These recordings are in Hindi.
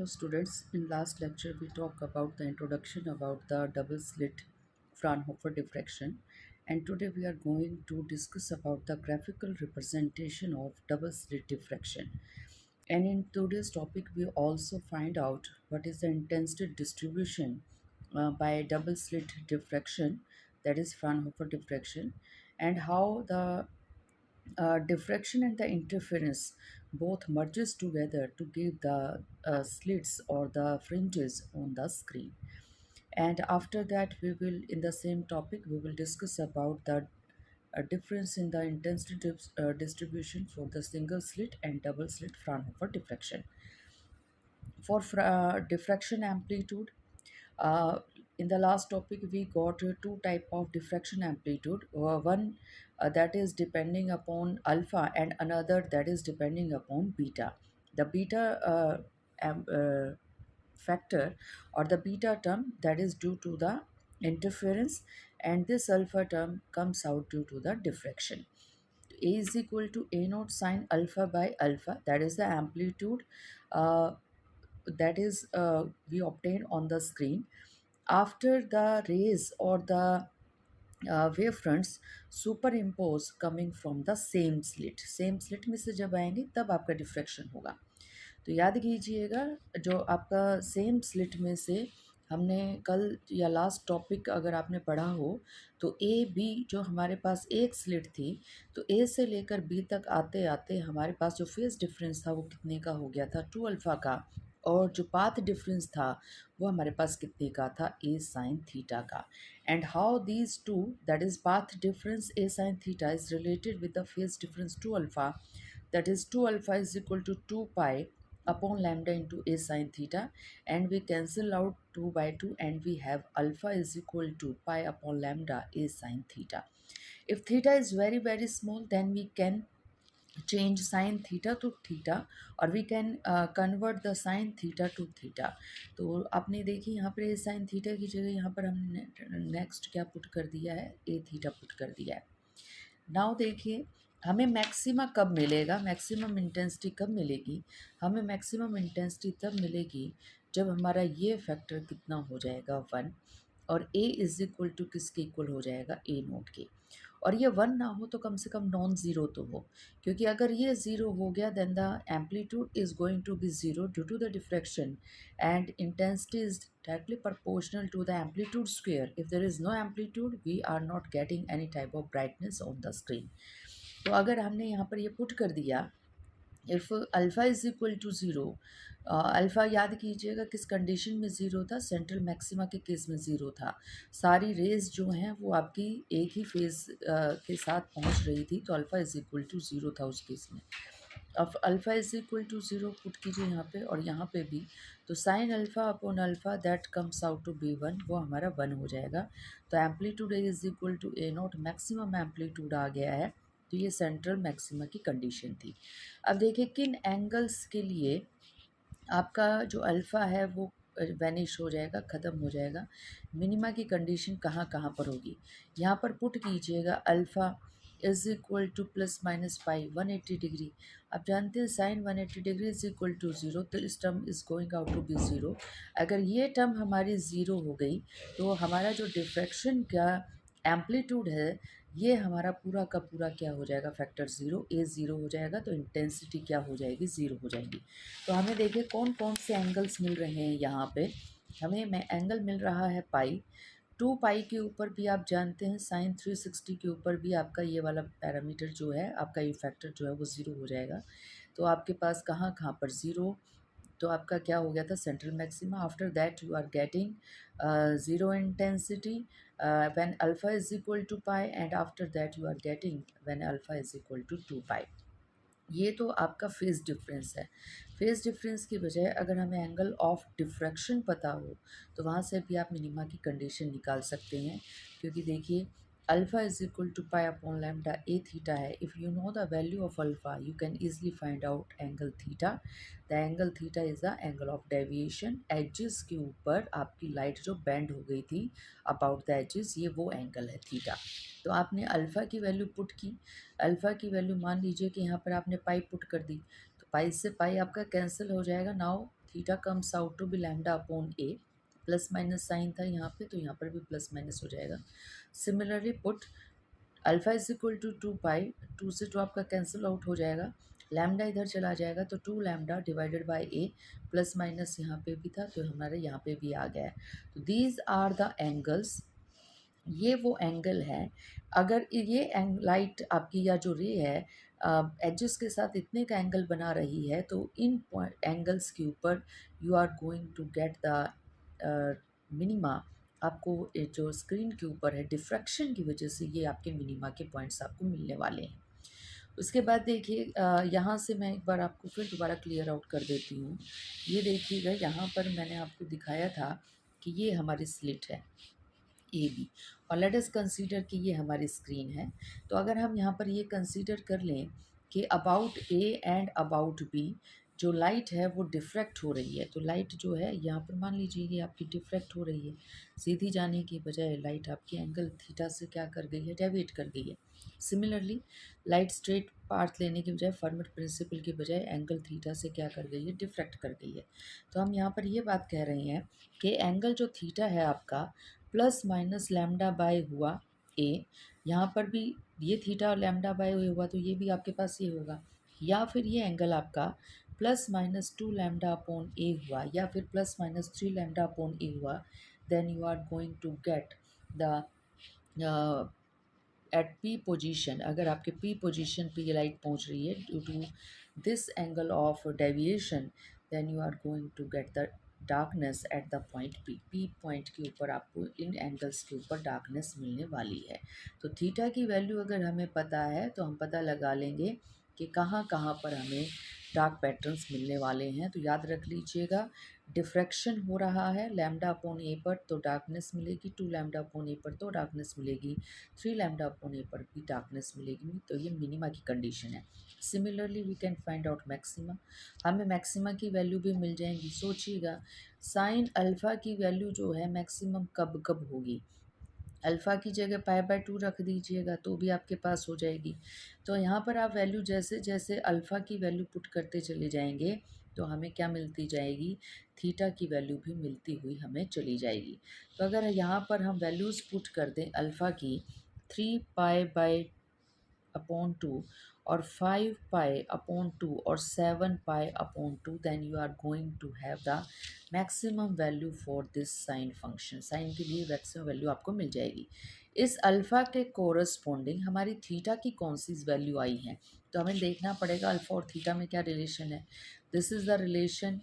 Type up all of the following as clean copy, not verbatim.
Hello students, in last lecture we talked about the introduction about the double slit Fraunhofer diffraction, and today we are going to discuss about the graphical representation of double slit diffraction. And in today's topic we also find out what is the intensity distribution by double slit diffraction, that is Fraunhofer diffraction, and how the diffraction and the interference both merges together to give the slits or the fringes on the screen. And after that we will, in the same topic, we will discuss about the difference in the intensity distribution for the single slit and double slit Fraunhofer diffraction. For diffraction amplitude, uh, in the last topic we got two type of diffraction amplitude, one that is depending upon alpha and another that is depending upon beta. The beta factor or the beta term, that is due to the interference, and this alpha term comes out due to the diffraction. A is equal to a naught sine alpha by alpha, that is the amplitude uh, that is we obtain on the screen after the rays or the wavefronts superimpose coming from the same slit में से जब आएंगे तब आपका डिफ्रैक्शन होगा. तो याद कीजिएगा, जो आपका सेम स्लिट में से हमने कल या लास्ट टॉपिक अगर आपने पढ़ा हो तो ए बी जो हमारे पास एक स्लिट थी, तो ए से लेकर बी तक आते आते हमारे पास जो फेज डिफरेंस था वो कितने का हो गया था, 2 अल्फ़ा का, और जो पाथ डिफरेंस था वो हमारे पास कितने का था, ए साइन थीटा का. And how these two, that is path difference A sine theta is related with the phase difference 2 alpha, that is 2 alpha is equal to 2 pi upon lambda into a sin theta, and we cancel out 2 by 2 and we have alpha is equal to pi upon lambda a sin theta. If theta is very small, then we can change sin theta to theta, or we can convert the sin theta to theta. तो आपने देखी यहाँ पर a sin theta की जगह यहाँ पर हमने नेक्स्ट क्या पुट कर दिया है, a theta पुट कर दिया है. नाउ देखिए हमें मैक्सिमा कब मिलेगा, मैक्सिमम इंटेंसिटी कब मिलेगी, हमें मैक्सिमम इंटेंसिटी तब मिलेगी जब हमारा ये फैक्टर कितना हो जाएगा 1, और ए इज इक्वल टू किसके इक्वल हो जाएगा, ए नोट के. और ये 1 ना हो तो कम से कम नॉन ज़ीरो तो हो, क्योंकि अगर ये ज़ीरो हो गया then the amplitude is going to be zero due to the diffraction, and intensity is directly proportional to the amplitude square. If there is no amplitude, we are not getting any type of brightness on the screen. तो अगर हमने यहाँ पर ये पुट कर दिया, if alpha is equal to zero, alpha याद कीजिएगा किस कंडीशन में ज़ीरो था, सेंट्रल मैक्सिमा के केस में ज़ीरो था. सारी रेज जो हैं वो आपकी एक ही फेज़ के साथ पहुँच रही थी, तो alpha is equal to zero था उस केस में. अब alpha is equal to zero put कीजिए यहाँ पे और यहाँ पे भी, तो sine alpha upon alpha that comes out to be 1, वो हमारा 1 हो जाएगा. तो amplitude is equal to A naught, maximum amplitude आ गया है. तो ये सेंट्रल मैक्सिमा की कंडीशन थी. अब देखिए किन एंगल्स के लिए आपका जो अल्फ़ा है वो वैनिश हो जाएगा, ख़त्म हो जाएगा. मिनिमा की कंडीशन कहाँ कहाँ पर होगी, यहाँ पर पुट कीजिएगा alpha is equal to plus minus pi 180 degree. आप जानते हैं sine 180 degree is equal to zero, तो इस term is going out to be zero. अगर ये टर्म हमारी ज़ीरो हो गई तो हमारा जो डिफ्रैक्शन का एम्पलीट्यूड है ये हमारा पूरा का पूरा क्या हो जाएगा, फैक्टर ज़ीरो, ए ज़ीरो हो जाएगा. तो इंटेंसिटी क्या हो जाएगी, ज़ीरो हो जाएगी. तो हमें देखिए कौन कौन से एंगल्स मिल रहे हैं यहाँ पे. हमें एंगल मिल रहा है पाई, 2 पाई के ऊपर भी आप जानते हैं साइन 360 के ऊपर भी आपका ये वाला पैरामीटर जो है, आपका ये फैक्टर जो है वो ज़ीरो हो जाएगा. तो आपके पास कहाँ कहाँ पर ज़ीरो, तो आपका क्या हो गया था, central maxima. After that you are getting zero intensity when alpha is equal to pi, and after that you are getting when alpha is equal to 2 pi. ये तो आपका फेज़ डिफरेंस है. फेज़ डिफरेंस की बजाय अगर हमें एंगल ऑफ डिफ्रैक्शन पता हो तो वहाँ से भी आप मिनिमा की कंडीशन निकाल सकते हैं, क्योंकि देखिए alpha is equal to pi upon lambda a theta है. If you know the value of alpha you can easily find out angle theta. The angle theta is the angle of deviation. एजेस के ऊपर आपकी लाइट जो बेंड हो गई थी अबाउट द एजेस, ये वो एंगल है थीटा. तो आपने अल्फ़ा की वैल्यू पुट की, अल्फ़ा की वैल्यू मान लीजिए कि यहाँ पर आपने पाई पुट कर दी, तो पाई से पाई आपका कैंसिल हो जाएगा. Now theta comes out to be lambda upon a, plus minus sine था यहाँ पे, तो यहाँ पर भी प्लस माइनस हो जाएगा. Similarly put alpha is equal to 2 pi, 2 से 2 आपका कैंसिल आउट हो जाएगा, लैम्डा इधर चला जाएगा तो 2 lambda divided by A, plus minus यहाँ पे भी था तो हमारे यहाँ पे भी आ गया है. तो दीज आर द एंगल्स, ये वो एंगल है. अगर ये लाइट आपकी या जो रे है एजेस के साथ इतने का एंगल बना रही है, तो इन एंगल्स के ऊपर you are going to get the minima. आपको जो स्क्रीन के ऊपर है डिफ्रैक्शन की वजह से ये आपके मिनिमा के पॉइंट्स आपको मिलने वाले हैं. उसके बाद देखिए यहाँ से मैं एक बार आपको फिर दोबारा क्लियर आउट कर देती हूँ. ये देखिएगा यहाँ पर मैंने आपको दिखाया था कि ये हमारी स्लिट है ए बी, और लेट अस कंसीडर कि ये हमारी स्क्रीन है. तो अगर हम यहाँ पर ये कंसीडर कर लें कि about a and about b जो लाइट है वो डिफ्रैक्ट हो रही है, तो लाइट जो है यहाँ पर मान लीजिए ये आपकी डिफ्रैक्ट हो रही है, सीधी जाने की बजाय लाइट आपकी एंगल थीटा से क्या कर गई है, डेविएट कर गई है. सिमिलरली लाइट स्ट्रेट पाथ लेने की बजाय फर्मेट प्रिंसिपल की बजाय एंगल थीटा से क्या कर गई है, डिफ्रैक्ट कर गई है. तो हम यहाँ पर ये बात कह रहे हैं कि एंगल जो थीटा है आपका प्लस माइनस लैम्डा बाय हुआ ए, यहाँ पर भी ये थीटा और लैम्डा बाय हुआ तो ये भी आपके पास ये होगा, या फिर ये एंगल आपका plus minus 2 lambda upon a हुआ, या फिर plus minus 3 lambda upon a हुआ, then you are going to get the at P position. अगर आपके पी पोजीशन पे ये लाइट पहुंच रही है due to this angle of deviation, then you are going to get the darkness at the point P point के ऊपर आपको इन एंगल्स के ऊपर डार्कनेस मिलने वाली है. तो थीटा की वैल्यू अगर हमें पता है तो हम पता लगा लेंगे कि कहाँ कहाँ पर हमें डार्क पैटर्न्स मिलने वाले हैं. तो याद रख लीजिएगा, डिफ्रैक्शन हो रहा है लैम्डा अपॉन ए पर तो डार्कनेस मिलेगी, 2 लैम्डा अपॉन ए पर तो डार्कनेस मिलेगी, 3 लैम्डा अपॉन ए पर भी डार्कनेस मिलेगी. तो ये मिनिमा की कंडीशन है. Similarly we can find out maxima, हमें मैक्सिमा की वैल्यू भी मिल जाएंगी. सोचिएगा साइन अल्फ़ा की वैल्यू जो है मैक्सिमम कब कब होगी, अल्फ़ा की जगह पाई/2 रख दीजिएगा तो भी आपके पास हो जाएगी. तो यहाँ पर आप वैल्यू जैसे जैसे अल्फ़ा की वैल्यू पुट करते चले जाएंगे तो हमें क्या मिलती जाएगी, थीटा की वैल्यू भी मिलती हुई हमें चली जाएगी. तो अगर यहाँ पर हम वैल्यूज़ पुट कर दें अल्फ़ा की 3 पाई/2 और 5 पाई/2 और 7 pi, then you are going to have the maximum value for this sine function. Sine के लिए मैक्सिमम वैल्यू आपको मिल जाएगी. इस अल्फ़ा के कोरस्पॉन्डिंग हमारी थीटा की कौन सी वैल्यू आई है, तो हमें देखना पड़ेगा अल्फ़ा और थीटा में क्या रिलेशन है. This is the relation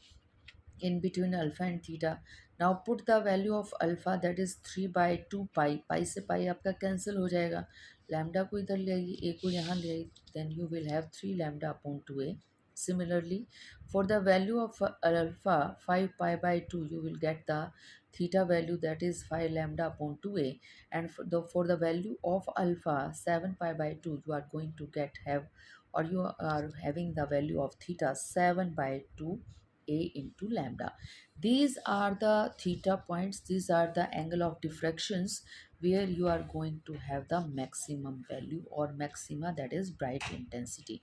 in between alpha and theta. Now put the value of alpha, that is 3/2 पाई, पाई से पाई आपका कैंसिल हो जाएगा, लैम्डा को इधर ले आइए, ए को यहाँ ले आइए, then you will have 3 lambda upon 2a. Similarly for the value of alpha 5 pi/2 you will get the theta value, that is 5 lambda upon 2a, and for the value of alpha 7 pi/2 you are going to have, or you are having the value of theta 7/2 a into lambda. These are the theta points, these are the angle of diffractions where you are going to have the maximum value or maxima, that is bright intensity.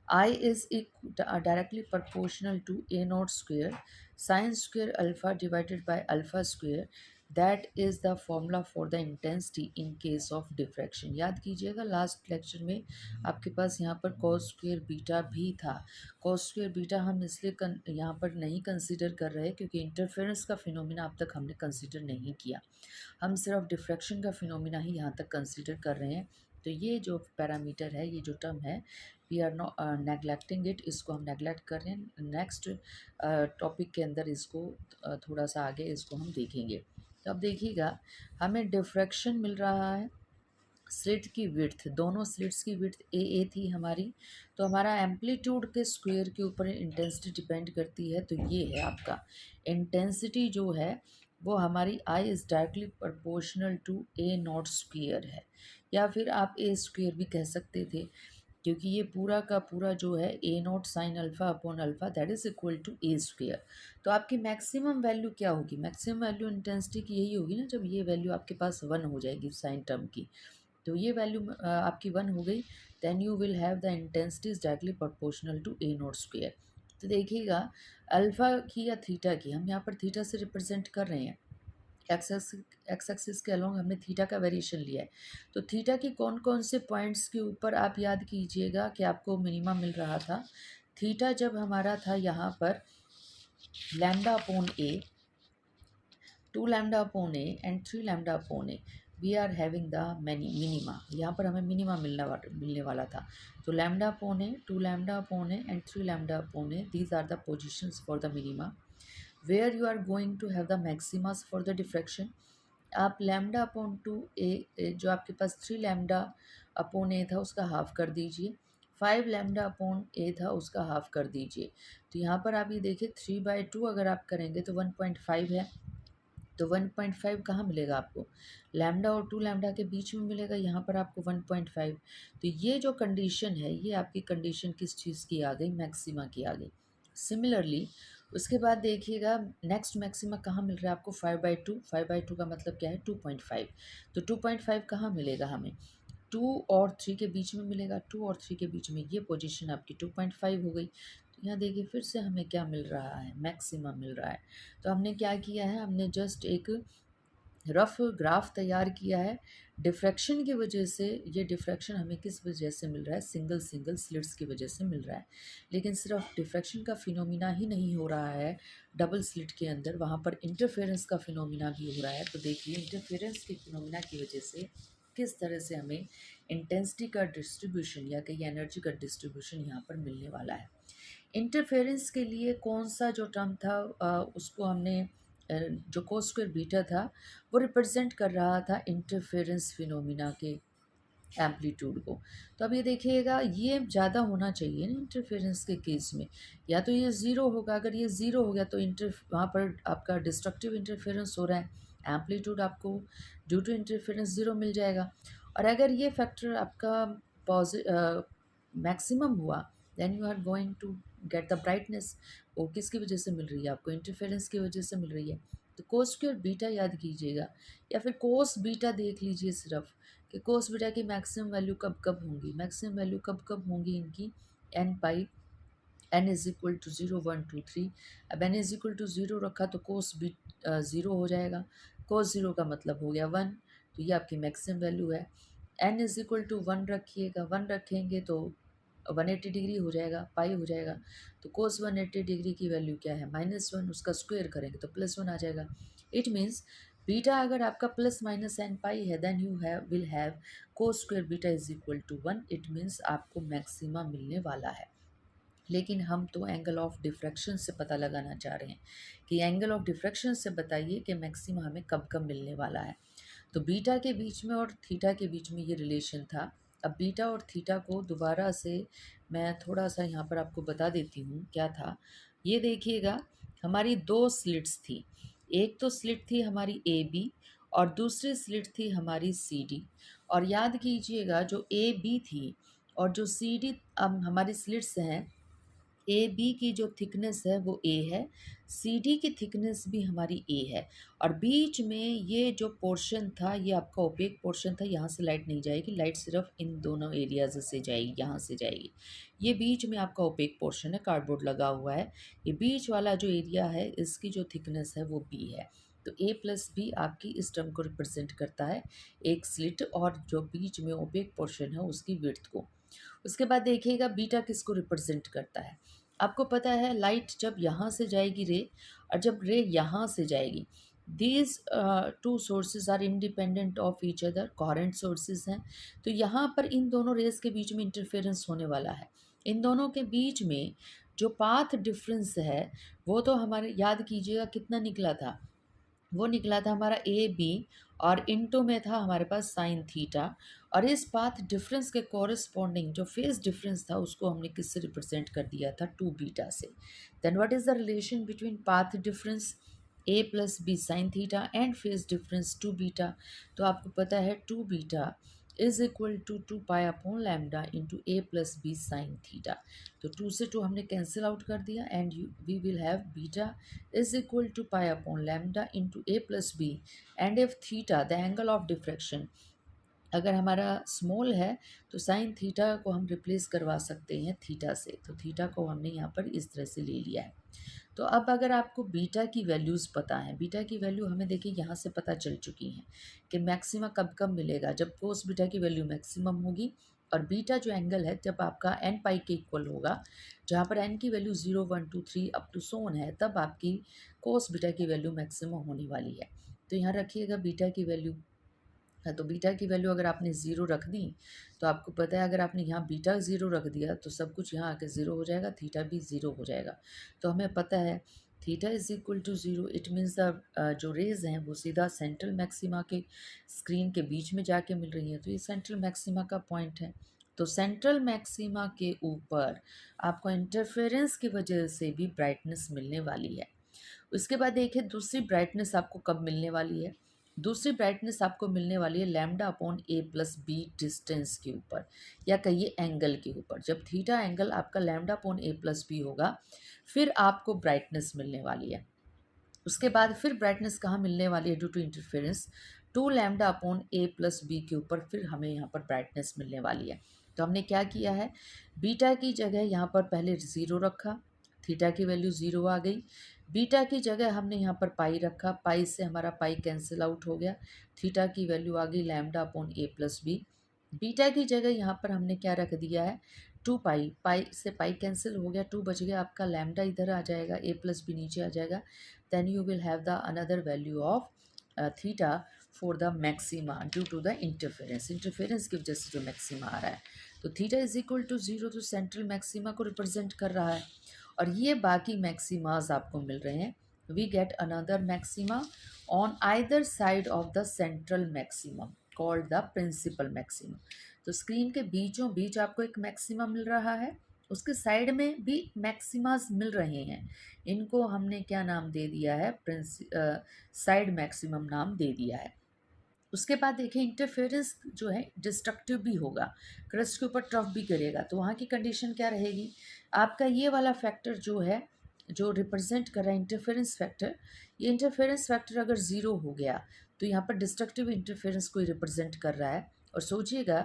I is directly proportional to a naught square sine square alpha divided by alpha square. That is the formula for the intensity in case of diffraction. याद कीजिएगा लास्ट लेक्चर में आपके पास यहाँ पर cos स्क्वेयर बीटा भी था. cos स्क्वेयर बीटा हम इसलिए यहाँ पर नहीं कंसिडर कर रहे क्योंकि इंटरफेरेंस का फिनोमिना अब तक हमने कंसिडर नहीं किया, हम सिर्फ डिफ्रैक्शन का फिनोमिना ही यहाँ तक कंसिडर कर रहे हैं. तो ये जो पैरामीटर है, ये जो टर्म है, वी आर नॉट नेगलेक्टिंग इट, इसको हम नेगलेक्ट कर रहे हैं. नेक्स्ट टॉपिक के अंदर इसको थोड़ा सा आगे इसको हम देखेंगे. तो अब देखिएगा हमें डिफ्रैक्शन मिल रहा है, स्लिट की विड्थ, दोनों स्लिट्स की विड्थ ए थी हमारी, तो हमारा एम्पलीट्यूड के स्क्वायर के ऊपर इंटेंसिटी डिपेंड करती है. तो ये है आपका इंटेंसिटी जो है वो हमारी I is directly proportional to A naught square है, या फिर आप ए स्क्वायर भी कह सकते थे, क्योंकि ये पूरा का पूरा जो है A naught sine alpha upon alpha that is equal to A square. तो आपकी मैक्सिमम वैल्यू क्या होगी, मैक्सिमम वैल्यू इंटेंसिटी की यही होगी ना, जब ये वैल्यू आपके पास 1 हो जाएगी साइन टर्म की. तो ये वैल्यू आपकी 1 हो गई, then you will have the intensity is directly proportional to A naught square. तो देखिएगा अल्फ़ा की या थीटा की, हम यहाँ पर थीटा से रिप्रेजेंट कर रहे हैं, एक्स एक्सिस के अलोंग हमने थीटा का वेरिएशन लिया है। तो थीटा की कौन कौन से पॉइंट्स के ऊपर आप याद कीजिएगा कि आपको मिनिमा मिल रहा था। थीटा जब हमारा था यहाँ पर lambda upon a, 2 lambda upon a and 3 lambda upon a, we are having the minima, यहाँ पर हमें मिनिमा मिलने वाला था। तो lambda upon a, 2 lambda upon a and 3 lambda upon a, these are the positions for the minima where you are going to have the maximas for the diffraction. आप लैम्डा अपॉन 2 ए, जो आपके पास 3 लैम्डा अपॉन ए था उसका हाफ कर दीजिए, 5 लैम्डा अपॉन ए था उसका हाफ कर दीजिए। तो यहाँ पर आप ये देखिए 3/2 अगर आप करेंगे तो 1.5 है। तो 1.5 कहाँ मिलेगा आपको, लैम्डा और 2 लैम्डा के बीच में मिलेगा, यहाँ पर आपको 1.5। तो ये जो कंडीशन है ये आपकी कंडीशन किस चीज़ की आ गई, मैक्सिमा की आ गई। सिमिलरली उसके बाद देखिएगा नेक्स्ट मैक्सिमा कहाँ मिल रहा है आपको, 5/2, 5/2 का मतलब क्या है 2.5। तो 2.5 कहाँ मिलेगा हमें, 2 और 3 के बीच में मिलेगा, 2 और 3 के बीच में, ये पोजीशन आपकी 2.5 हो गई। तो यहाँ देखिए फिर से हमें क्या मिल रहा है, मैक्सिमम मिल रहा है। तो हमने क्या किया है, हमने जस्ट एक रफ ग्राफ तैयार किया है डिफ्रैक्शन की वजह से। ये डिफ्रैक्शन हमें किस वजह से मिल रहा है, सिंगल सिंगल स्लिट्स की वजह से मिल रहा है। लेकिन सिर्फ डिफ्रैक्शन का फिनोमिना ही नहीं हो रहा है डबल स्लिट के अंदर, वहाँ पर इंटरफेरेंस का फिनोमिना भी हो रहा है। तो देखिए इंटरफेरेंस के फिनोमिना की वजह से किस तरह से हमें इंटेंसिटी का डिस्ट्रीब्यूशन या कहीं एनर्जी का डिस्ट्रीब्यूशन यहाँ पर मिलने वाला है। इंटरफेरेंस के लिए कौन सा जो टर्म था उसको हमने जो कोस स्क्वायर बीटा था वो रिप्रेजेंट कर रहा था इंटरफेरेंस फिनोमिना के एम्पलीट्यूड को। तो अब ये देखिएगा ये ज़्यादा होना चाहिए ना इंटरफेरेंस के केस में, या तो ये ज़ीरो होगा, अगर ये ज़ीरो हो गया तो वहाँ पर आपका डिस्ट्रक्टिव इंटरफेरेंस हो रहा है, एम्पलीट्यूड आपको ड्यू टू इंटरफेरेंस ज़ीरो मिल जाएगा। और अगर ये फैक्टर आपका मैक्सिमम हुआ then you are going to get the brightness. वो किसकी वजह से मिल रही है आपको, इंटरफेरेंस की वजह से मिल रही है। तो कोस स्क्वायर बीटा याद कीजिएगा, या फिर कोस बीटा देख लीजिए सिर्फ कि कोस बीटा की मैक्सिमम वैल्यू कब कब होंगी, मैक्सिमम वैल्यू कब कब होंगी इनकी, n pi, n is equal to 0 1 2 3। अब एन इज इक्वल टू 0 रखा तो कोस बी 0 हो जाएगा, कोस 0 का मतलब हो गया 1, तो ये आपकी मैक्सिमम वैल्यू है। एन इज इक्वल टू 1 रखिएगा, 1 रखेंगे तो 180 डिग्री हो जाएगा, पाई हो जाएगा। तो कोस 180 डिग्री की वैल्यू क्या है, -1, उसका स्क्वायर करेंगे तो +1 आ जाएगा। इट मीन्स बीटा अगर आपका प्लस माइनस एन पाई है then you will have cos square beta is equal to 1। It means आपको मैक्सिमा मिलने वाला है। लेकिन हम तो एंगल ऑफ डिफ्रैक्शन से पता लगाना चाह रहे हैं कि एंगल ऑफ डिफ्रैक्शन से बताइए कि मैक्सिमा हमें कब कब मिलने वाला है। तो बीटा के बीच में और थीटा के बीच में ये रिलेशन था। अब बीटा और थीटा को दोबारा से मैं थोड़ा सा यहाँ पर आपको बता देती हूँ क्या था। ये देखिएगा हमारी दो स्लिट्स थी, एक तो स्लिट थी हमारी ए बी और दूसरी स्लिट थी हमारी सी डी। और याद कीजिएगा जो ए बी थी और जो सी डी हमारी स्लिट्स हैं, ए बी की जो थिकनेस है वो ए है, सी डी की थिकनेस भी हमारी ए है। और बीच में ये जो पोर्शन था ये आपका ओपेक पोर्शन था, यहाँ से लाइट नहीं जाएगी, लाइट सिर्फ इन दोनों एरियाज से जाएगी, यहाँ से जाएगी। ये बीच में आपका ओपेक पोर्शन है, कार्डबोर्ड लगा हुआ है, ये बीच वाला जो एरिया है इसकी जो थिकनेस है वो बी है। तो ए प्लस बी आपकी इस टर्म को रिप्रेजेंट करता है, एक स्लिट और जो बीच में ओपेक पोर्शन है उसकी विड्थ को। उसके बाद देखिएगा बीटा किसको रिप्रेजेंट करता है, आपको पता है लाइट जब यहाँ से जाएगी रे और जब रे यहाँ से जाएगी, these two sources are independent of each other, coherent sources हैं। तो यहाँ पर इन दोनों रेस के बीच में इंटरफेरेंस होने वाला है। इन दोनों के बीच में जो पाथ डिफरेंस है वो तो हमारे याद कीजिएगा कितना निकला था, वो निकला था हमारा ए बी और इनटू में था हमारे पास साइन थीटा। और इस पाथ डिफरेंस के कॉरेस्पॉन्डिंग जो फेज डिफरेंस था उसको हमने किससे रिप्रेजेंट कर दिया था, 2 बीटा से। Then what is the relation between path difference a plus b sine theta and phase difference 2 beta. तो आपको पता है 2 beta is equal to 2 pi upon lambda into a plus b sine theta. तो 2 से 2 हमने कैंसिल आउट कर दिया and we will have beta is equal to pi upon lambda into a plus b, and if theta the angle of diffraction अगर हमारा स्मॉल है तो साइन थीटा को हम रिप्लेस करवा सकते हैं थीटा से, तो थीटा को हमने यहाँ पर इस तरह से ले लिया है। तो अब अगर आपको बीटा की वैल्यूज़ पता है, बीटा की वैल्यू हमें देखिए यहाँ से पता चल चुकी हैं कि मैक्सिमा कब कब मिलेगा, जब कोस बीटा की वैल्यू मैक्सिमम होगी, और बीटा जो एंगल है जब आपका एन पाई के इक्वल होगा, जहाँ पर एन की वैल्यू 0 1 2 3 अप टू सोन है, तब आपकी कोस बीटा की वैल्यू मैक्सिमम होने वाली है। तो यहाँ रखिएगा बीटा की वैल्यू है, तो बीटा की वैल्यू अगर आपने ज़ीरो रख दी तो आपको पता है अगर आपने यहाँ बीटा ज़ीरो रख दिया तो सब कुछ यहाँ आके ज़ीरो हो जाएगा, थीटा भी ज़ीरो हो जाएगा। तो हमें पता है theta is equal to zero, it means the जो रेज हैं वो सीधा सेंट्रल मैक्सिमा के स्क्रीन के बीच में जाके मिल रही हैं, तो ये सेंट्रल मैक्सिमा का पॉइंट है। तो सेंट्रल मैक्सिमा के ऊपर आपको इंटरफेरेंस की वजह से भी ब्राइटनेस मिलने वाली है। उसके बाद देखिए दूसरी ब्राइटनेस आपको कब मिलने वाली है। दूसरी ब्राइटनेस आपको मिलने वाली है lambda upon a plus B distance के ऊपर, या कहिए एंगल के ऊपर। जब थीटा एंगल आपका lambda upon a plus B होगा फिर आपको ब्राइटनेस मिलने वाली है। उसके बाद फिर ब्राइटनेस कहाँ मिलने वाली है due to interference, two lambda upon a plus b के ऊपर फिर हमें यहाँ पर ब्राइटनेस मिलने वाली है। तो हमने क्या किया है, बीटा की जगह यहाँ पर पहले ज़ीरो रखा, थीटा की वैल्यू ज़ीरो आ गई। बीटा की जगह हमने यहाँ पर पाई रखा, पाई से हमारा पाई कैंसिल आउट हो गया, थीटा की वैल्यू आ गई lambda upon a plus B. Beta की जगह यहाँ पर हमने क्या रख दिया है, टू पाई, पाई से पाई कैंसिल हो गया, टू बच गया आपका, लैम्डा इधर आ जाएगा, ए प्लस बी नीचे आ जाएगा, then you will have the another value of theta for the maxima due to the interference की वजह से जो मैक्सिमा आ रहा है। तो theta is equal to zero तो सेंट्रल मैक्सिमा को रिप्रेजेंट कर रहा है, और ये बाकी मैक्सिमाज आपको मिल रहे हैं। We get another maxima on either side of the central maximum called the principal maximum. तो स्क्रीन के बीचों बीच आपको एक मैक्सिमा मिल रहा है, उसके साइड में भी मैक्सिमास मिल रहे हैं, इनको हमने क्या नाम दे दिया है, साइड मैक्सिमम नाम दे दिया है। उसके बाद देखिए इंटरफेरेंस जो है डिस्ट्रक्टिव भी होगा, क्रस्ट के ऊपर ट्रफ भी करेगा, तो वहाँ की कंडीशन क्या रहेगी, आपका ये वाला फैक्टर जो है जो रिप्रेजेंट कर रहा है इंटरफेरेंस फैक्टर, ये इंटरफेरेंस फैक्टर अगर ज़ीरो हो गया तो यहाँ पर डिस्ट्रक्टिव इंटरफेरेंस को रिप्रेजेंट कर रहा है। और सोचिएगा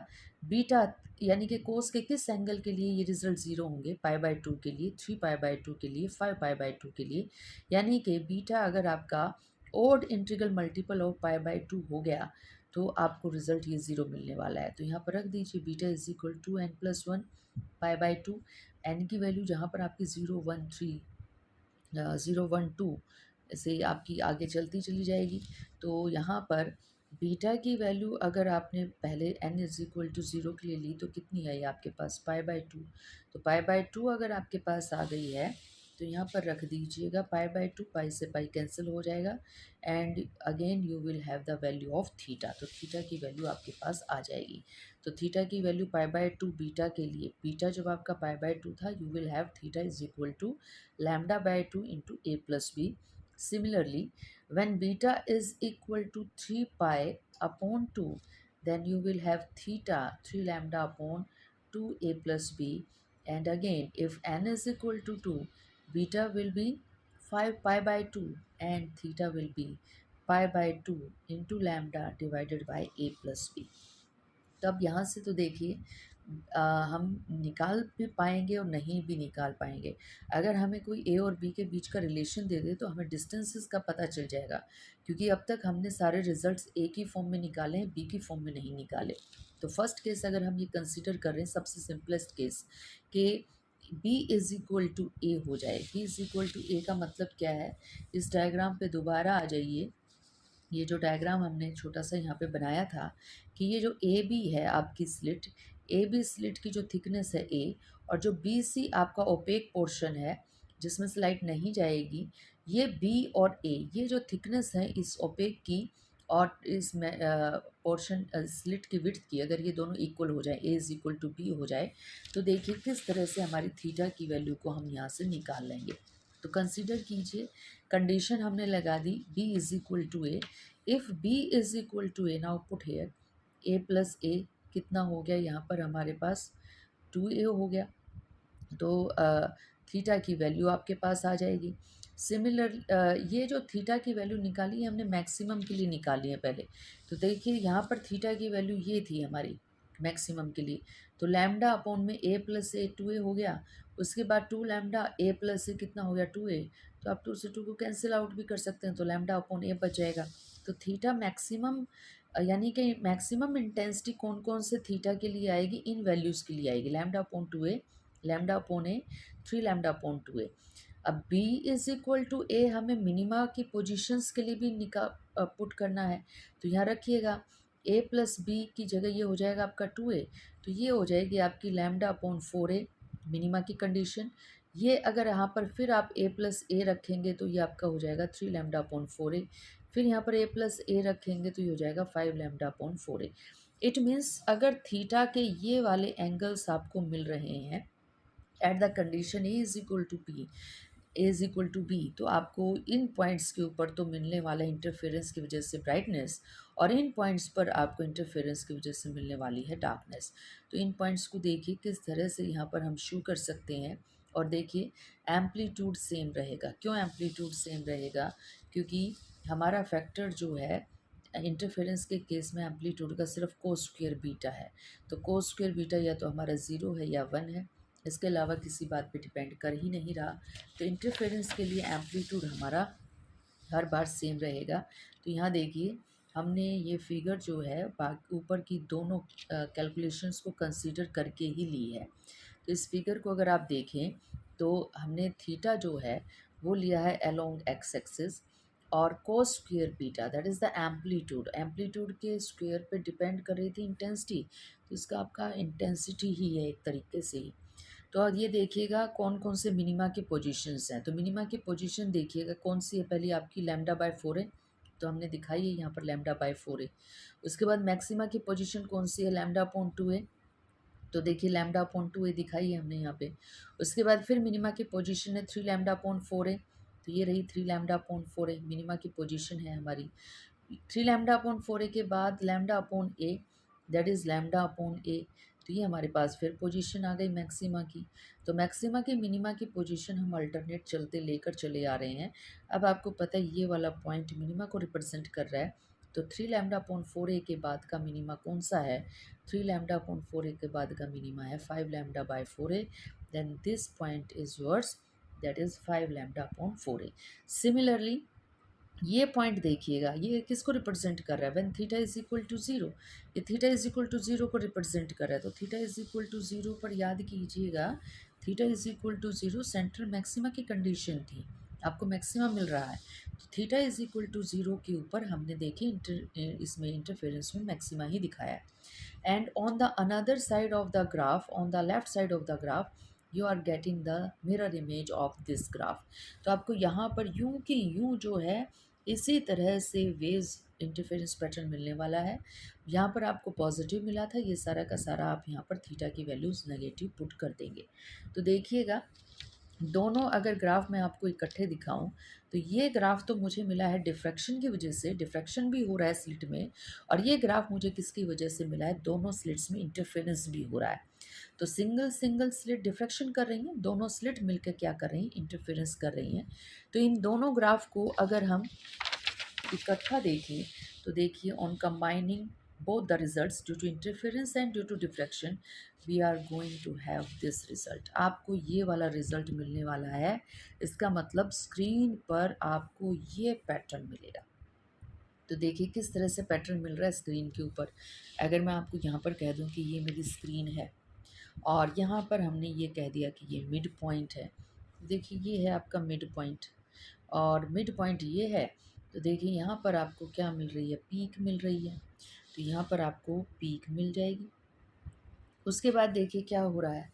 बीटा यानी कि कोस के किस एंगल के लिए ये रिजल्ट ज़ीरो होंगे, पाई बाई टू के लिए, 3 पाई बाई 2 के लिए, 5 पाई बाई 2 के लिए, यानी कि बीटा अगर आपका odd integral multiple of pi by 2 हो गया तो आपको रिजल्ट ये ज़ीरो मिलने वाला है। तो यहाँ पर रख दीजिए beta is equal to n plus one pi by two, एन की वैल्यू जहाँ पर आपकी 0 1 3 0 1 2 से आपकी आगे चलती चली जाएगी। तो यहाँ पर बीटा की वैल्यू अगर आपने पहले n is equal to zero के लिए ली तो कितनी आई आपके पास, पाई बाई टू। तो पाई बाई टू अगर आपके पास आ गई है तो यहाँ पर रख दीजिएगा पाई बाई टू, पाई से पाई कैंसिल हो जाएगा, and again you will have the value of theta. तो थीटा की वैल्यू आपके पास आ जाएगी। तो थीटा की value pi by two beta के लिए, बीटा जब आपका पाई बाई टू था, you will have theta is equal to lambda by 2 into a plus b. Similarly, when beta is equal to 3 pi upon 2, then you will have theta 3 lambda upon 2 a plus b. And again, if n is equal to 2, beta will be 5 pi by 2 and theta will be pi by 2 into lambda divided by a plus b. तो अब यहाँ से तो देखिए हम निकाल भी पाएंगे और नहीं भी निकाल पाएंगे। अगर हमें कोई ए और बी के बीच का रिलेशन दे दे तो हमें डिस्टेंसेस का पता चल जाएगा, क्योंकि अब तक हमने सारे रिजल्ट्स ए की फॉर्म में निकाले हैं, बी की फॉर्म में नहीं निकाले। तो फर्स्ट केस अगर हम ये कंसिडर कर रहे हैं, सबसे सिंपलेस्ट केस कि बी इज़ इक्वल टू ए हो जाए। बी इज़ इक्वल टू ए का मतलब क्या है, इस डायग्राम पे दोबारा आ जाइए। ये जो डायग्राम हमने छोटा सा यहाँ पे बनाया था कि ये जो ए बी है आपकी स्लिट, ए बी स्लिट की जो थिकनेस है ए, और जो बी सी आपका ओपेक पोर्शन है जिसमें से लाइट नहीं जाएगी, ये बी और ए, ये जो थिकनेस है इस ओपेक की और इस पोर्शन स्लिट की विड्थ की, अगर ये दोनों इक्वल हो जाए, a is equal to b हो जाए, तो देखिए किस तरह से हमारी थीटा की वैल्यू को हम यहाँ से निकाल लेंगे। तो कंसीडर कीजिए, कंडीशन हमने लगा दी b is equal to a. If b is equal to a, now put here a plus a कितना हो गया, यहाँ पर हमारे पास 2a हो गया। तो थीटा की वैल्यू आपके पास आ जाएगी। सिमिलर ये जो थीटा की वैल्यू निकाली है हमने मैक्सिमम के लिए निकाली है पहले। तो देखिए यहाँ पर थीटा की वैल्यू ये थी हमारी मैक्सिमम के लिए। तो लैम्डा अपॉन में ए प्लस ए 2a हो गया। उसके बाद 2 लैम्डा ए प्लस ए कितना हो गया 2a। तो आप 2 से 2 को कैंसिल आउट भी कर सकते हैं, तो लैम्डा अपॉन ए बच जाएगा। तो थीटा मैक्सिमम यानी कि मैक्सिमम इंटेंसिटी कौन कौन से थीटा के लिए आएगी, इन वैल्यूज़ के लिए आएगी। Lambda upon 2a, lambda upon a, 3 lambda upon 2a। अब b is equal to a हमें मिनिमा की पोजीशंस के लिए भी पुट करना है। तो यहाँ रखिएगा a प्लस बी की जगह ये हो जाएगा आपका 2a। तो ये हो जाएगी आपकी लैम्डा अपॉन 4a मिनिमा की कंडीशन। ये अगर यहाँ पर फिर आप a प्लस ए रखेंगे तो ये आपका हो जाएगा 3 लैम्डा अपॉन 4a। फिर यहाँ पर a प्लस ए रखेंगे तो ये हो जाएगा 5 lambda upon 4a। It means अगर थीटा के ये वाले एंगल्स आपको मिल रहे हैं at the condition a is equal to b, a is equal to b, तो आपको इन पॉइंट्स के ऊपर तो मिलने वाला इंटरफेरेंस की वजह से ब्राइटनेस, और इन पॉइंट्स पर आपको इंटरफेरेंस की वजह से मिलने वाली है डार्कनेस। तो इन पॉइंट्स को देखिए किस तरह से यहाँ पर हम शो कर सकते हैं। और देखिए एम्पलीट्यूड सेम रहेगा। क्यों एम्पलीट्यूड सेम रहेगा? क्योंकि हमारा फैक्टर जो है इंटरफेरेंस के केस में एम्पलीट्यूड का सिर्फ कोस स्क्वायर बीटा है। तो कोस स्क्वायर बीटा या तो हमारा 0 है या 1 है, इसके अलावा किसी बात पे डिपेंड कर ही नहीं रहा। तो इंटरफेरेंस के लिए एम्पलीट्यूड हमारा हर बार सेम रहेगा। तो यहाँ देखिए हमने ये फिगर जो है ऊपर की दोनों कैलकुलेशंस को कंसीडर करके ही ली है। तो इस फिगर को अगर आप देखें तो हमने थीटा जो है वो लिया है अलोंग एक्स एक्सिस, और कोस square beta that is the amplitude, amplitude के स्क्वायर पे डिपेंड कर रही थी इंटेंसिटी। तो इसका आपका इंटेंसिटी ही है एक तरीके से ही। तो अब ये देखिएगा कौन कौन से मिनिमा के पोजीशंस हैं। तो मिनिमा की पोजीशन देखिएगा कौन सी है, पहली आपकी लैम्डा बाय 4 है, तो हमने दिखाई है यहाँ पर लैम्डा बाय 4 है। उसके बाद मैक्सिमा की पोजीशन कौन सी है, लैम्डा अपॉन 2 है, तो देखिए लैम्डा अपॉन 2 दिखाई है हमने यहाँ पे। उसके बाद फिर मिनिमा की पोजीशन है 3 लैम्डा अपॉन 4 है, तो ये रही 3 लैम्डा अपॉन 4 है, मिनिमा की पोजीशन है हमारी। 3 लैम्डा अपॉन 4 के बाद lambda upon a that is lambda upon a. तो ये हमारे पास फिर पोजीशन आ गई मैक्सिमा की। तो मैक्सिमा की मिनिमा की पोजीशन हम अल्टरनेट चलते लेकर चले आ रहे हैं। अब आपको पता है ये वाला पॉइंट मिनिमा को रिप्रेजेंट कर रहा है। तो 3 लैम्डा अपॉन 4 के बाद का मिनिमा कौन सा है? 3 लैम्डा अपॉन 4 के बाद का मिनिमा है 5 lambda by 4। Then this point is yours, that is 5 lambda upon 4। Similarly ये पॉइंट देखिएगा, ये किसको रिप्रेजेंट कर रहा है? When theta is equal to 0, ये थीटा इज इक्वल टू 0 को रिप्रेजेंट कर रहा है। तो थीटा इज इक्वल टू 0 पर याद कीजिएगा, theta is equal to 0 central maxima की कंडीशन थी, आपको मैक्सिमा मिल रहा है। तो थीटा इज इक्वल टू 0 के ऊपर हमने देखी इसमें इंटरफेरेंस में मैक्सिमा ही दिखाया है। And on the another side of the graph, on the left side of the graph, you are getting the mirror image of this graph. तो आपको यहाँ पर यूं कि यूं जो है इसी तरह से वेव्स इंटरफेरेंस पैटर्न मिलने वाला है। यहाँ पर आपको पॉजिटिव मिला था, ये सारा का सारा आप यहाँ पर थीटा की वैल्यूज़ नेगेटिव पुट कर देंगे। तो देखिएगा दोनों अगर ग्राफ मैं आपको इकट्ठे दिखाऊं, तो ये ग्राफ तो मुझे मिला है डिफ्रैक्शन की वजह से, डिफ्रैक्शन भी हो रहा है स्लिट में। और ये ग्राफ मुझे किसकी वजह से मिला है? दोनों स्लिट्स में इंटरफेरेंस भी हो रहा है। तो सिंगल सिंगल स्लिट डिफ्रैक्शन कर रही हैं, दोनों स्लिट मिलकर क्या कर रही हैं? इंटरफेरेंस कर रही हैं। तो इन दोनों ग्राफ को अगर हम इकट्ठा देखें तो देखिए on combining both the results due to interference and due to diffraction we are going to have this result। आपको ये वाला रिजल्ट मिलने वाला है। इसका मतलब स्क्रीन पर आपको ये पैटर्न मिलेगा। तो देखिए किस तरह से पैटर्न मिल रहा है स्क्रीन के ऊपर। अगर मैं आपको यहाँ पर कह दूँ कि ये मेरी स्क्रीन है और यहाँ पर हमने ये कह दिया कि ये मिड पॉइंट है, देखिए ये है आपका मिड पॉइंट और मिड पॉइंट ये है। तो देखिए यहाँ पर आपको क्या मिल रही है? पीक मिल रही है। तो यहाँ पर आपको पीक मिल जाएगी। उसके बाद देखिए क्या हो रहा है,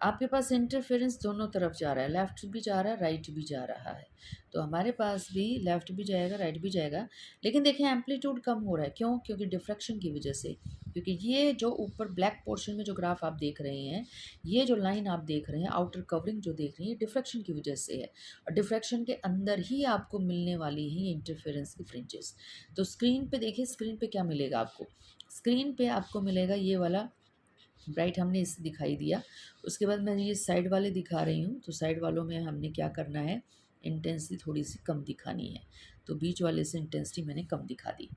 आपके पास इंटरफेरेंस दोनों तरफ जा रहा है, लेफ़्ट भी जा रहा है, राइट भी जा रहा है। तो हमारे पास भी लेफ़्ट भी जाएगा, राइट भी जाएगा, लेकिन देखिए एम्पलीट्यूड कम हो रहा है। क्यों? क्योंकि डिफ्रैक्शन की वजह से। क्योंकि ये जो ऊपर ब्लैक पोर्शन में जो ग्राफ आप देख रहे हैं, ये जो लाइन आप देख रहे हैं, आउटर कवरिंग जो देख रही है, डिफ्रैक्शन की वजह से है। और डिफ्रैक्शन के अंदर ही आपको मिलने वाली है इंटरफेरेंस की फ्रिंजेस। तो स्क्रीन पे देखिए, स्क्रीन पे क्या मिलेगा आपको? स्क्रीन पे आपको मिलेगा ये वाला ब्राइट, हमने इसे दिखाई दिया। उसके बाद मैं ये साइड वाले दिखा रही हूँ। तो साइड वालों में हमने क्या करना है, इंटेंसिटी थोड़ी सी कम दिखानी है, तो बीच वाले से इंटेंसिटी मैंने कम दिखा दी।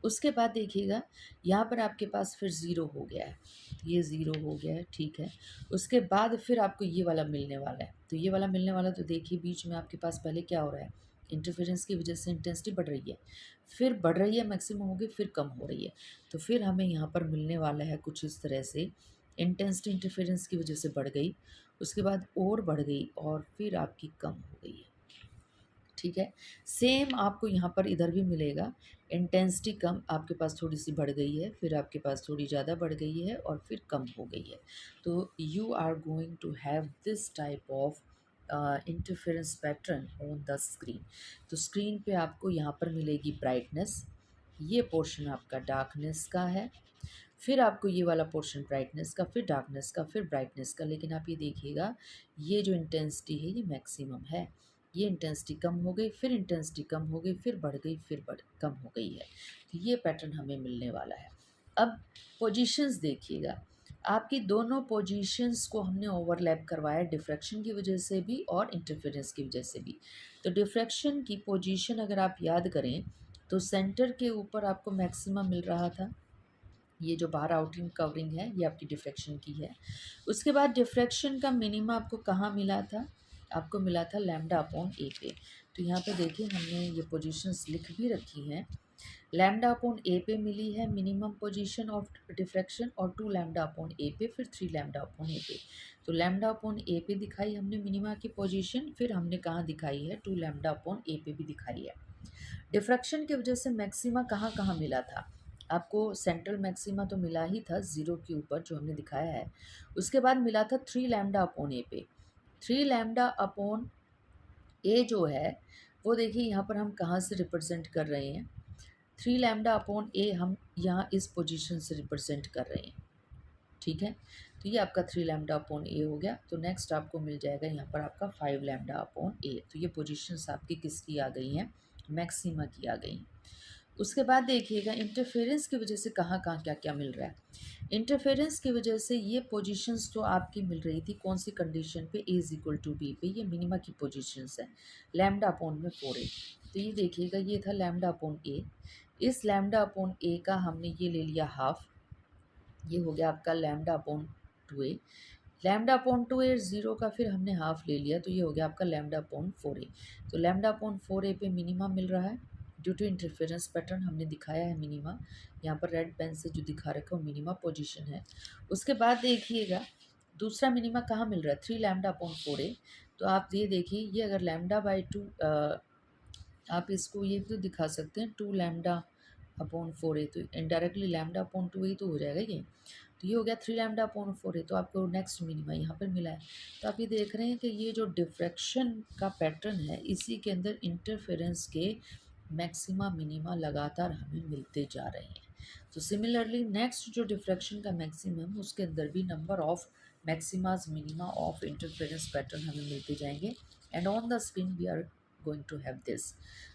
उसके बाद देखिएगा यहाँ पर आपके पास फिर ज़ीरो हो गया है, ये ज़ीरो हो गया है, ठीक है। उसके बाद फिर आपको ये वाला मिलने वाला है, तो ये वाला मिलने वाला, तो देखिए बीच में आपके पास पहले क्या हो रहा है, इंटरफेरेंस की वजह से इंटेंसिटी बढ़ रही है, फिर बढ़ रही है, मैक्सिमम हो गई, फिर कम हो रही है। तो फिर हमें यहाँ पर मिलने वाला है कुछ इस तरह से, इंटेंसिटी इंटरफेरेंस की वजह से बढ़ गई, उसके बाद और बढ़ गई, और फिर आपकी कम हो गई है, ठीक है। सेम आपको यहाँ पर इधर भी मिलेगा, इंटेंसिटी कम, आपके पास थोड़ी सी बढ़ गई है, फिर आपके पास थोड़ी ज़्यादा बढ़ गई है, और फिर कम हो गई है। तो you are going to have this type of interference pattern on the screen. तो स्क्रीन पे आपको यहाँ पर मिलेगी ब्राइटनेस, ये पोर्शन आपका डार्कनेस का है, फिर आपको ये वाला पोर्शन ब्राइटनेस का, फिर डार्कनेस का, फिर ब्राइटनेस का। लेकिन आप ये देखिएगा, ये जो इंटेंसिटी है ये मैक्सिमम है, ये इंटेंसिटी कम हो गई, फिर इंटेंसिटी कम हो गई, फिर बढ़ गई, फिर कम हो गई है। तो ये पैटर्न हमें मिलने वाला है। अब पोजीशंस देखिएगा, आपकी दोनों पोजीशंस को हमने ओवरलैप करवाया, डिफ्रैक्शन की वजह से भी और इंटरफेरेंस की वजह से भी। तो डिफ्रैक्शन की पोजीशन अगर आप याद करें, तो सेंटर के ऊपर आपको मैक्सिमम मिल रहा था, ये जो बाहर आउटिंग कवरिंग है ये आपकी डिफ्रैक्शन की है। उसके बाद डिफ्रैक्शन का मिनिमा आपको कहाँ मिला था, आपको मिला था लैम्डा अपॉन ए पे। तो यहाँ पे देखिए हमने ये पोजीशंस लिख भी रखी हैं, लैम्डा अपॉन ए पे मिली है मिनिमम पोजीशन ऑफ डिफ्रैक्शन, और 2 लैम्डा अपॉन ए पे, फिर 3 लैम्डा अपॉन ए पे। तो लैम्डा अपॉन ए पे दिखाई हमने मिनिमा की पोजीशन, फिर हमने कहाँ दिखाई है, 2 लैम्डा अपॉन ए पे भी दिखाई है। डिफ्रैक्शन की वजह से मैक्सिमा कहाँ कहाँ मिला था, आपको सेंट्रल मैक्सिमा तो मिला ही था ज़ीरो के ऊपर जो हमने दिखाया है। उसके बाद मिला था 3 लैम्डा अपॉन ए पे। 3 लैम्डा अपॉन ए जो है वो देखिए यहाँ पर हम कहाँ से रिप्रेजेंट कर रहे हैं, 3 लैम्डा अपॉन ए हम यहाँ इस पोजीशन से रिप्रेजेंट कर रहे हैं, ठीक है। तो ये आपका 3 लैम्डा अपॉन ए हो गया। तो नेक्स्ट आपको मिल जाएगा यहाँ पर आपका 5 लैम्डा अपॉन ए। तो ये पोजीशंस आपकी किसकी आ गई हैं, मैक्सिमा की आ गई। उसके बाद देखिएगा इंटरफेरेंस की वजह से कहाँ कहाँ क्या क्या मिल रहा है। इंटरफेरेंस की वजह से ये पोजीशंस तो आपकी मिल रही थी कौन सी कंडीशन पे, ए इज इक्वल टू बी पे, ये मिनिमा की पोजीशंस है, लैम्डा अपॉन में 4a। तो ये देखिएगा ये था लैम्डा अपॉन ए, इस लैम्डा अपॉन ए का हमने ये ले लिया हाफ, ये हो गया आपका lambda upon 2a, lambda upon 2a zero का फिर हमने हाफ ले लिया, तो ये हो गया आपका लैम्डा अपॉन 4a। तो लैम्डा अपॉन 4a पे मिनिमा मिल रहा है, ड्यू टू इंटरफेरेंस पैटर्न हमने दिखाया है मिनिमा, यहाँ पर रेड पेन से जो दिखा रखा है वो मिनिमा पोजीशन है। उसके बाद देखिएगा दूसरा मिनिमा कहाँ मिल रहा है, 3 लैम्डा अपॉन 4a। तो आप ये देखिए ये अगर लैम्डा बाई 2, आप इसको ये तो दिखा सकते हैं 2 लैम्डा अपॉन 4a, तो इनडायरेक्टली लैम्डा अपॉन 2 ही तो हो जाएगा ये। तो ये हो गया 3 लैम्डा अपॉन 4a, तो आपको नेक्स्ट मिनिमा यहाँ पर मिला है। तो आप ये देख रहे हैं कि ये जो डिफ्रैक्शन का पैटर्न है इसी के अंदर इंटरफेरेंस के मैक्सिमा मिनिमा लगातार हमें मिलते जा रहे हैं। तो सिमिलरली नेक्स्ट जो डिफ्रैक्शन का मैक्सिमम उसके अंदर भी number of maximas minima of interference pattern हमें मिलते जाएंगे, and on the screen we are going to have this.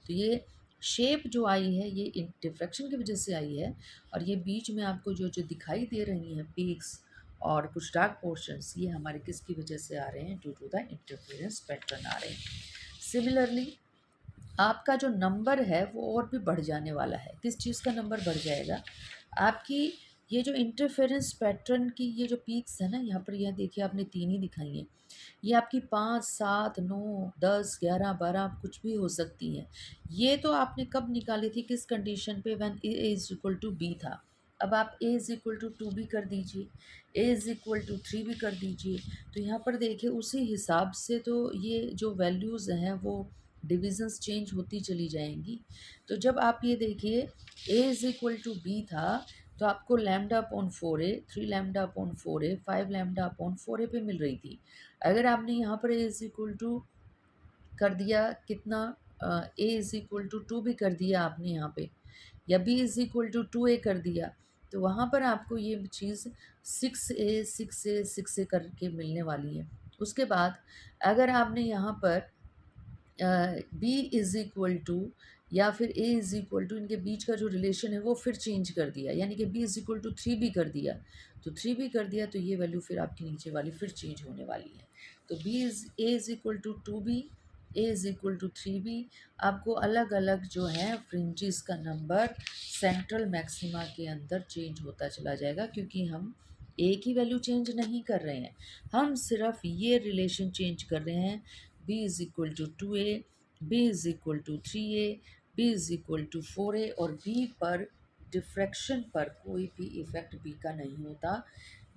तो ये शेप जो आई है ये डिफ्रैक्शन की वजह से आई है, और ये बीच में आपको जो जो दिखाई दे रही हैं पीक्स और कुछ डार्क पोर्शंस, ये हमारे किसकी वजह से आ रहे हैं, due to the interference pattern आ रहे हैं। सिमिलरली आपका जो नंबर है वो और भी बढ़ जाने वाला है, किस चीज़ का नंबर बढ़ जाएगा, आपकी ये जो इंटरफेरेंस पैटर्न की ये जो पीक्स है ना, यहाँ पर यह देखिए आपने 3 ही दिखाई हैं, ये आपकी 5, 7, 9, 10, 11, 12 कुछ भी हो सकती हैं। ये तो आपने कब निकाली थी, किस कंडीशन पे, when a is equal to b था। अब आप ए इज इक्वल टू 2 भी कर दीजिए, ए इज इक्वल टू 3 भी कर दीजिए। तो यहाँ पर देखिए उसी हिसाब से तो ये जो वैल्यूज़ हैं वो डिविजन्स चेंज होती चली जाएंगी। तो जब आप ये देखिए ए इज इक्वल टू बी था, तो आपको lambda upon 4a, 3 lambda upon 4a, 5 lambda upon 4a पे मिल रही थी। अगर आपने यहाँ पर ए इज इक्वल टू कर दिया कितना, ए इज इक्वल टू 2 भी कर दिया आपने यहाँ पे, या B is equal to 2a कर दिया, तो वहाँ पर आपको ये चीज़ 6a 6a 6a करके मिलने वाली है। उसके बाद अगर आपने यहाँ पर बी इज़ इक्वल टू या फिर ए इज़ इक्वल टू, इनके बीच का जो रिलेशन है वो फिर चेंज कर दिया, यानी कि बी इज़ इक्वल टू 3 भी कर दिया, तो 3 भी कर दिया, तो ये वैल्यू फिर आपकी नीचे वाली फिर चेंज होने वाली है। तो b is a is equal to 2b a is equal to 3b, आपको अलग अलग जो है फ्रिंजेस का नंबर सेंट्रल मैक्सिमा के अंदर चेंज होता चला जाएगा, क्योंकि हम ए की वैल्यू चेंज नहीं कर रहे हैं, हम सिर्फ ये रिलेशन चेंज कर रहे हैं, b is equal to 2a, b is equal to 3a, b is equal to 4a, और बी पर डिफ्रैक्शन पर कोई भी इफ़ेक्ट बी का नहीं होता।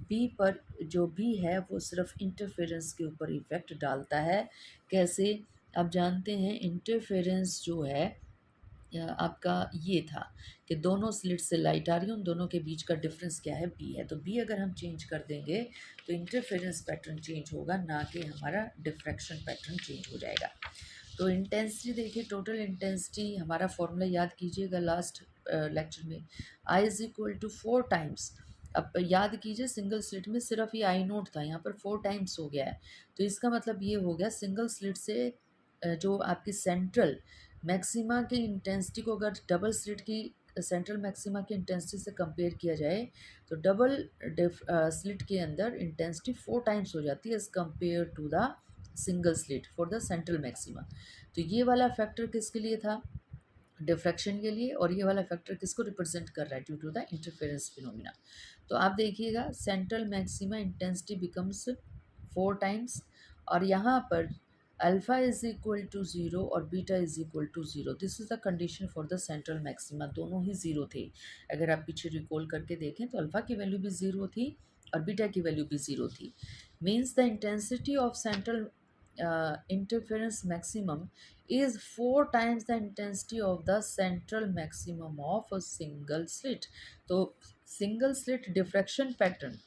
बी पर जो बी है वो सिर्फ इंटरफेरेंस के ऊपर इफ़ेक्ट डालता है। कैसे? आप जानते हैं इंटरफेरेंस जो है आपका ये था कि दोनों स्लिट से लाइट आ रही है, उन दोनों के बीच का डिफरेंस क्या है? बी है। तो बी अगर हम चेंज कर देंगे तो इंटरफेरेंस पैटर्न चेंज होगा, ना कि हमारा डिफ्रैक्शन पैटर्न चेंज हो जाएगा। तो इंटेंसिटी देखिए, टोटल इंटेंसिटी हमारा फॉर्मूला याद कीजिएगा लास्ट लेक्चर में, I is equal to 4 times. अब याद कीजिए सिंगल स्लिट में सिर्फ ये आई नोट था, यहाँ पर 4 टाइम्स हो गया है। तो इसका मतलब ये हो गया सिंगल स्लिट से जो आपकी सेंट्रल मैक्सिमा की इंटेंसिटी को अगर डबल स्लिट की सेंट्रल मैक्सिमा की इंटेंसिटी से कंपेयर किया जाए तो डबल स्लिट के अंदर इंटेंसिटी 4 टाइम्स हो जाती है as compare to the single slit for the central maxima. तो ये वाला फैक्टर किसके लिए था? डिफ्रैक्शन के लिए। और ये वाला फैक्टर किसको रिप्रेजेंट कर रहा है? Due to the interference phenomena. तो आप देखिएगा central maxima intensity becomes 4 times, और यहाँ पर अल्फ़ा इज़ इक्वल टू 0 और beta is equal to 0। This is the condition for the central maxima, दोनों ही 0 थे। अगर आप पीछे रिकॉल करके देखें तो अल्फ़ा की वैल्यू भी 0 थी और बीटा की वैल्यू भी 0 थी। Means the intensity of central interference maximum is 4 times the intensity of the central maximum of a single slit. तो सिंगल स्लिट डिफ्रैक्शन पैटर्न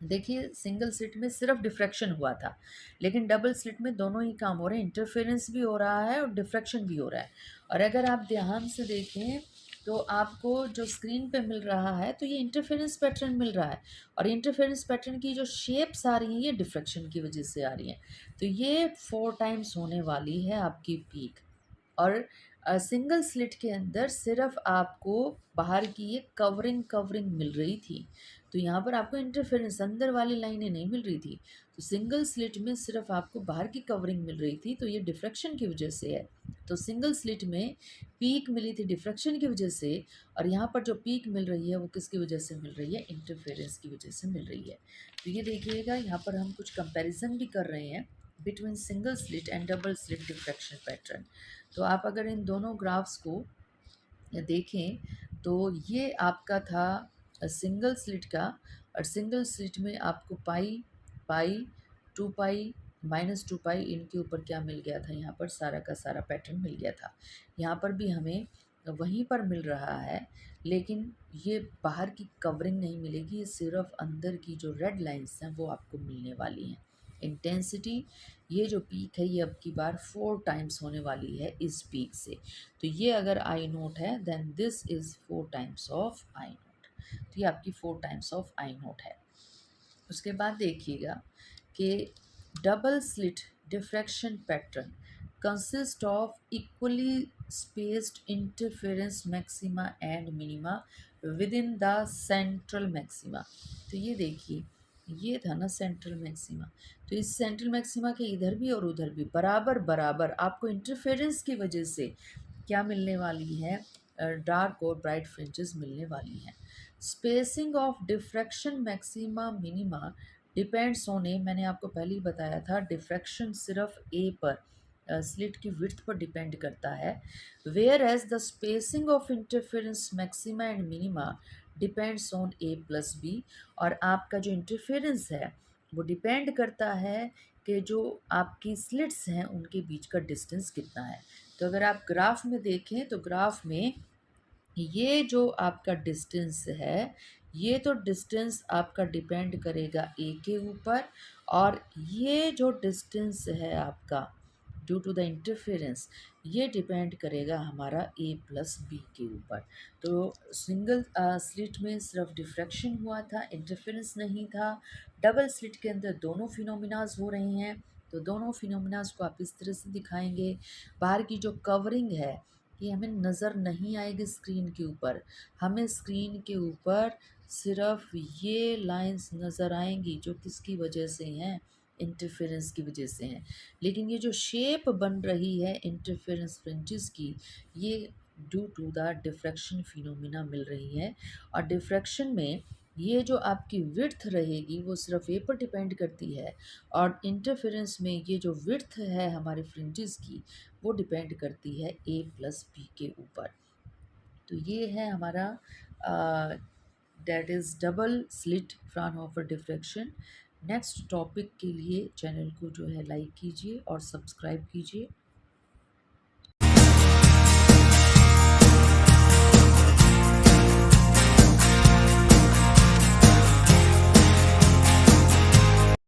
देखिए, सिंगल स्लिट में सिर्फ डिफ्रैक्शन हुआ था, लेकिन डबल स्लिट में दोनों ही काम हो रहे हैं, इंटरफेरेंस भी हो रहा है और डिफ्रैक्शन भी हो रहा है। और अगर आप ध्यान से देखें तो आपको जो स्क्रीन पे मिल रहा है तो ये इंटरफेरेंस पैटर्न मिल रहा है, और इंटरफेरेंस पैटर्न की जो शेप्स आ रही हैं ये डिफ्रैक्शन की वजह से आ रही हैं। तो ये 4 टाइम्स होने वाली है आपकी पीक। और सिंगल स्लिट के अंदर सिर्फ आपको बाहर की ये कवरिंग कवरिंग मिल रही थी, तो यहाँ पर आपको इंटरफेरेंस अंदर वाली लाइनें नहीं मिल रही थी। तो सिंगल स्लिट में सिर्फ आपको बाहर की कवरिंग मिल रही थी, तो ये डिफ्रैक्शन की वजह से है। तो सिंगल स्लिट में पीक मिली थी डिफ्रैक्शन की वजह से, और यहाँ पर जो पीक मिल रही है वो किसकी वजह से मिल रही है? इंटरफेरेंस की वजह से मिल रही है। तो ये देखिएगा यहाँ पर हम कुछ कंपेरिजन भी कर रहे हैं between single slit and double slit diffraction pattern. तो आप अगर इन दोनों ग्राफ्स को देखें तो ये आपका था सिंगल स्लिट का, और सिंगल स्लिट में आपको पाई पाई 2 पाई -2 पाई इनके ऊपर क्या मिल गया था? यहाँ पर सारा का सारा पैटर्न मिल गया था। यहाँ पर भी हमें वहीं पर मिल रहा है, लेकिन ये बाहर की कवरिंग नहीं मिलेगी, ये सिर्फ अंदर की जो रेड लाइंस हैं वो आपको मिलने वाली हैं। इंटेंसिटी ये जो पीक है ये अब की बार 4 टाइम्स होने वाली है इस पीक से। तो ये अगर आई नोट है then this is 4 times of I naught. तो ये आपकी 4 टाइम्स ऑफ आई नोट है। उसके बाद देखिएगा कि double slit diffraction pattern consist of equally spaced interference maxima and minima with in the central maxima. तो ये देखिए, ये था ना सेंट्रल मैक्सिमा, तो इस सेंट्रल मैक्सिमा के इधर भी और उधर भी बराबर बराबर आपको इंटरफेरेंस की वजह से क्या मिलने वाली है? डार्क और ब्राइट फ्रिंजेस मिलने वाली हैं। Spacing of diffraction maxima minima depends on a, मैंने आपको पहले ही बताया था डिफ्रैक्शन सिर्फ ए पर स्लिट की विड्थ पर डिपेंड करता है, whereas the spacing of interference maxima and minima depends on a plus b. और आपका जो इंटरफेरेंस है वो डिपेंड करता है कि जो आपकी स्लिट्स हैं उनके बीच का डिस्टेंस कितना है। तो अगर आप ग्राफ में देखें तो ग्राफ में ये जो आपका डिस्टेंस है ये तो डिस्टेंस आपका डिपेंड करेगा ए के ऊपर, और ये जो डिस्टेंस है आपका ड्यू टू द इंटरफेरेंस ये डिपेंड करेगा हमारा ए प्लस बी के ऊपर। तो सिंगल स्लिट में सिर्फ डिफ्रैक्शन हुआ था, इंटरफेरेंस नहीं था। डबल स्लिट के अंदर दोनों फिनोमिनाज हो रहे हैं, तो दोनों फिनोमिनाज को आप इस तरह से दिखाएंगे। बाहर की जो कवरिंग है ये हमें नज़र नहीं आएगी स्क्रीन के ऊपर, हमें स्क्रीन के ऊपर सिर्फ ये लाइंस नज़र आएंगी जो किसकी वजह से हैं? इंटरफेरेंस की वजह से हैं। लेकिन ये जो शेप बन रही है इंटरफेरेंस फ्रिंजेस की, ये due to the diffraction phenomena मिल रही है। और डिफ्रैक्शन में ये जो आपकी विड्थ रहेगी वो सिर्फ ए पर डिपेंड करती है, और इंटरफेरेंस में ये जो विड्थ है हमारे फ्रिंजेस की वो डिपेंड करती है ए प्लस बी के ऊपर। तो ये है हमारा that is double slit Fraunhofer diffraction. Next topic के लिए चैनल को जो है लाइक कीजिए और सब्सक्राइब कीजिए।